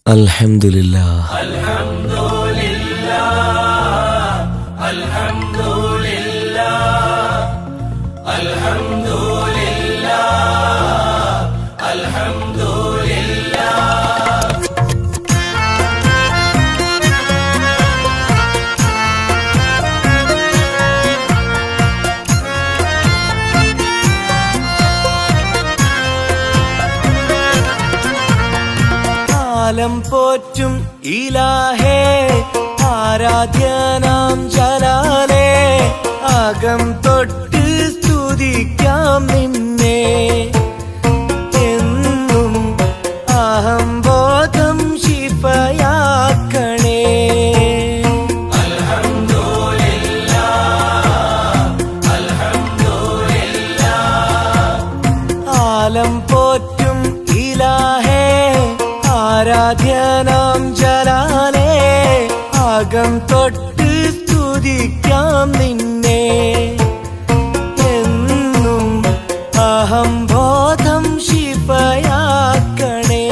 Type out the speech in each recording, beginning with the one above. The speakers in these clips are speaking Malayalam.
അൽഹംദുലില്ലാഹ് കാലം പോറ്റും ഇലാഹേ ആരാധ്യനാം ജലാലേ അകം തൊട്ട് സ്തുതിക്കാം നിന്നെ എന്നും അഹംബോധം ശിഫയാക്കണേ ആലം പോറ്റും ഇലാഹേ ആരാധ്യനാം ജലാലേ അകം തൊട്ട് സ്തുതിക്കാം നിന്നെ എന്നും അഹംബോധം ശിഫയാക്കണേ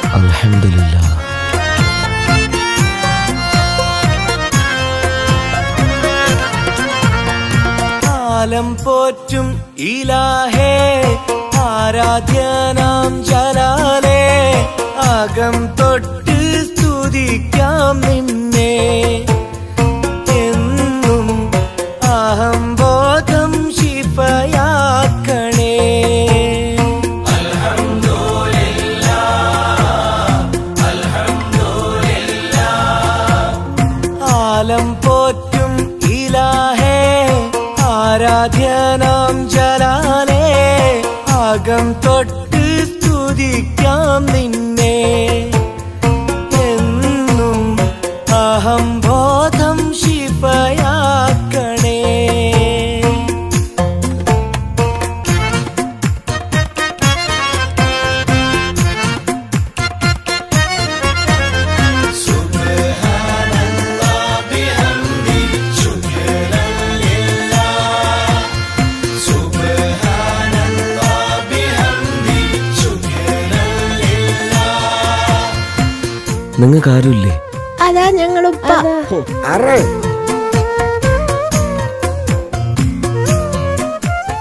അൽഹംദുലില്ലാഹ് കാലം പോറ്റും ഇലാഹേ ആരാധ്യനാം ജലാലേ അകം തൊട്ട് സ്തുതിക്കാം നിന്നെ എന്നും അഹംബോധം ശിഫയാക്കണേ ആലം പോറ്റും ഇലാഹേ ആരാധ്യനാം ജലാലേ അകം തൊട്ട് സ്തുതിക്കാം നിന്നെ എന്നും അഹംബോധം ശിഫയാക്കണേ നിങ്ങൾക്ക് ആരുമില്ലേ? അതാ ഞങ്ങളുപ്പ.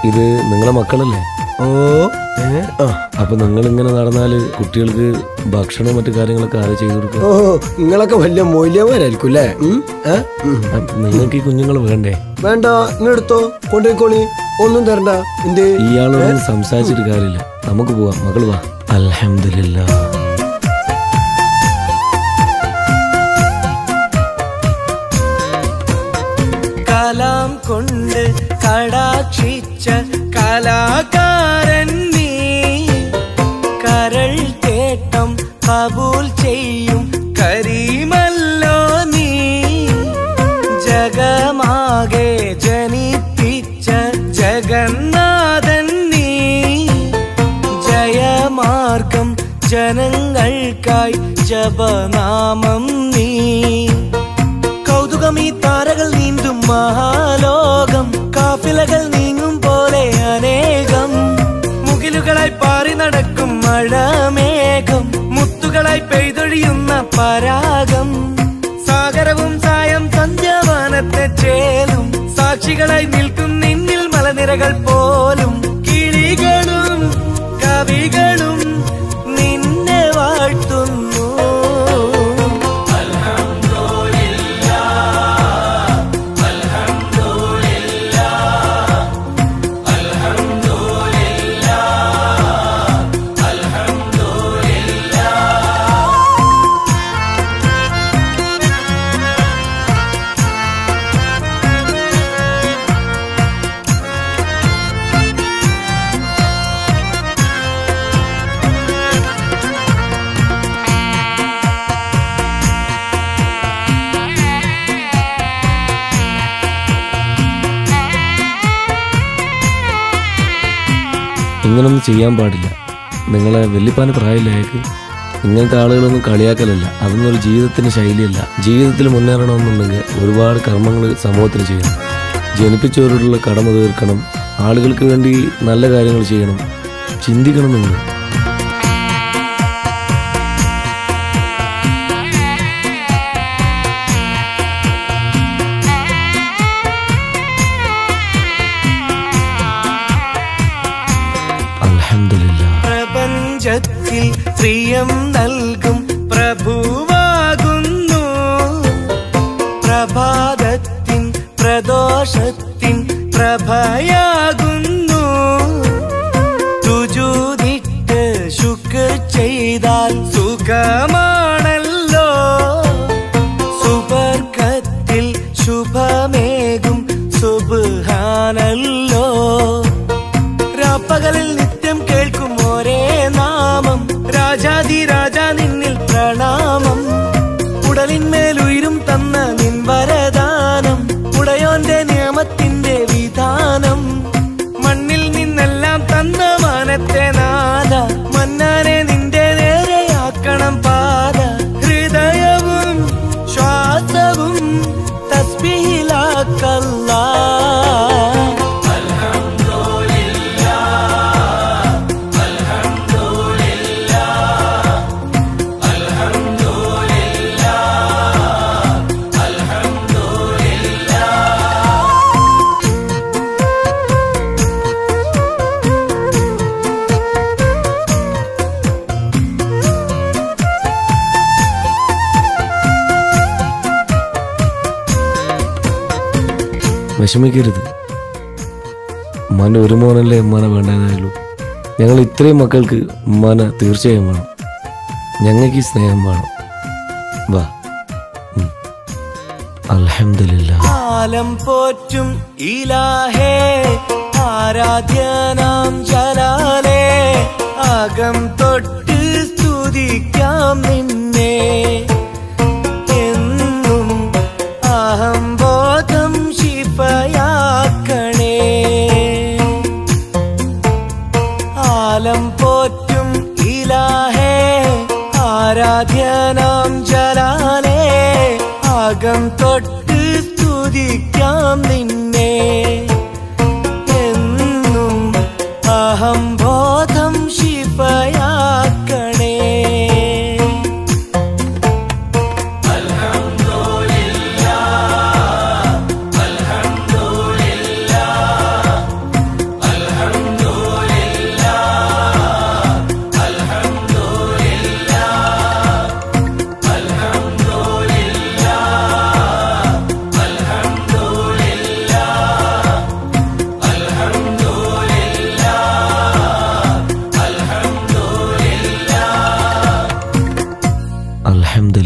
ഇത് നിങ്ങളെ മക്കളല്ലേ? ഓ അപ്പൊ നിങ്ങൾ ഇങ്ങനെ നടന്നാല് കുട്ടികൾക്ക് ഭക്ഷണം മറ്റു കാര്യങ്ങളൊക്കെ ആര് ചെയ്തു കൊടുക്കും? ഓ നിങ്ങളൊക്കെ വലിയ മൂല്യന്മാരായിരിക്കും അല്ലേ? നിങ്ങൾക്ക് ഈ കുഞ്ഞുങ്ങൾ വേണ്ടേ? വേണ്ട, ഇങ്ങെടുത്തോ, കൊണ്ടുപോയിക്കോളി, ഒന്നും തരണ്ട. എന്തേ ഇയാളോട് സംസാരിച്ചിട്ട് കാര്യമില്ല, നമുക്ക് പോവാം. മകൾ വാ. അൽഹംദുലില്ലാഹ്. കലാം കൊണ്ട് കടാക്ഷിച്ച കലാകാരൻ നീ, കരൾ തേട്ടം കബൂൽ ചെയ്യും കരീമല്ലോ നീ, ജഗമാകെ ജനിപ്പിച്ച ജഗന്നാഥൻ നീ, ജയമാർഗം ജനങ്ങൾക്കായി ജപനാമം നീ, കൗതുകമീ താരകൾ നീന്തും മഹാലോകം, കാഫിലകൾ നീങ്ങും പോലെ അനേകം, മുകിലുകളായി പാറി നടക്കും മഴമേഘം, മുത്തുകളായി പെയ്തൊഴിയുന്ന പരാഗം, സാഗരവും സായം സന്ധ്യാവാനത്തെ ചേലും, സാക്ഷികളായി നിൽക്കും നിന്നിൽ മലനിരകൾ പോലും, കിളികളും കവികളും നിന്നെ വാഴ്ത്തുന്നു. ഇങ്ങനൊന്നും ചെയ്യാൻ പാടില്ല. നിങ്ങളെ വല്യപ്പാന് പ്രായമില്ല അയാൾക്ക്. ഇങ്ങനത്തെ ആളുകളൊന്നും കളിയാക്കലല്ല, അതൊന്നും ഒരു ജീവിതത്തിൻ്റെ ശൈലിയല്ല. ജീവിതത്തിൽ മുന്നേറണമെന്നുണ്ടെങ്കിൽ ഒരുപാട് കർമ്മങ്ങൾ സമൂഹത്തിന് ചെയ്യണം. ജനിപ്പിച്ചവരോടുള്ള കടമ തീർക്കണം, ആളുകൾക്ക് വേണ്ടി നല്ല കാര്യങ്ങൾ ചെയ്യണം. ചിന്തിക്കണം നിങ്ങൾ. പ്രപഞ്ചത്തിൽ പ്രിയം നൽകും പ്രഭുവാകുന്നു. പ്രഭാതത്തിൻ പ്രദോഷത്തിൻ പ്രഭയാകുന്നു. സുജൂദിട്ട് ശുക്ർ ചെയ്താൽ സുഖമാണല്ലോ. സുബർക്കത്തിൽ ശുഭമേകും സുബ്ഹാനല്ലോ. രാപ്പകലിൽ നിത്യം കേൾക്കും ഒരേ നാമം, രാജാതിരാജ നിന്നിൽ പ്രണാമം. ഉടലിന്മേലുയരും തന്ന നിൻ വരദാനം, ഉടയോന്റെ നിയമത്തിന്റെ വിധാനം. മണ്ണിൽ നിന്നെല്ലാം തന്ന മാനത്തെ നാഥ, മന്നാനെ നിന്റെ നേരെയാക്കണം പാത. ഹൃദയവും ശ്വാസവും തസ്ബീഹിലാക്കല്ലാ. വിഷമിക്കരുത്. ഉമ്മാൻ്റെ ഒരു മോനല്ലേ ഉമ്മാനെ വേണ്ടതായുള്ളൂ. ഞങ്ങൾ ഇത്രയും മക്കൾക്ക് ഉമ്മാനെ തീർച്ചയായും വേണം. ഞങ്ങൾക്ക് ഈ സ്നേഹം വേണം. വാ. അൽഹംദുലില്ലാഹ്. ആലം പോറ്റും ഇലാഹേ, ആരാധ്യനാം ജലാലേ. അകം തൊട്ട് സ്തുതിക്കാം നിന്നെ. എന്നും അഹംബോധം ശിഫയാക്കണേ. ആലം പോറ്റും ഇലാഹേ, ആരാധ്യനാം ജലാലേ. അകം തൊട്ട് സ്തുതിക്കാം നിന്നെ. എന്നും അഹംബോധം ശിഫയാക്കണേ. അൽഹംദുലില്ലാഹ്.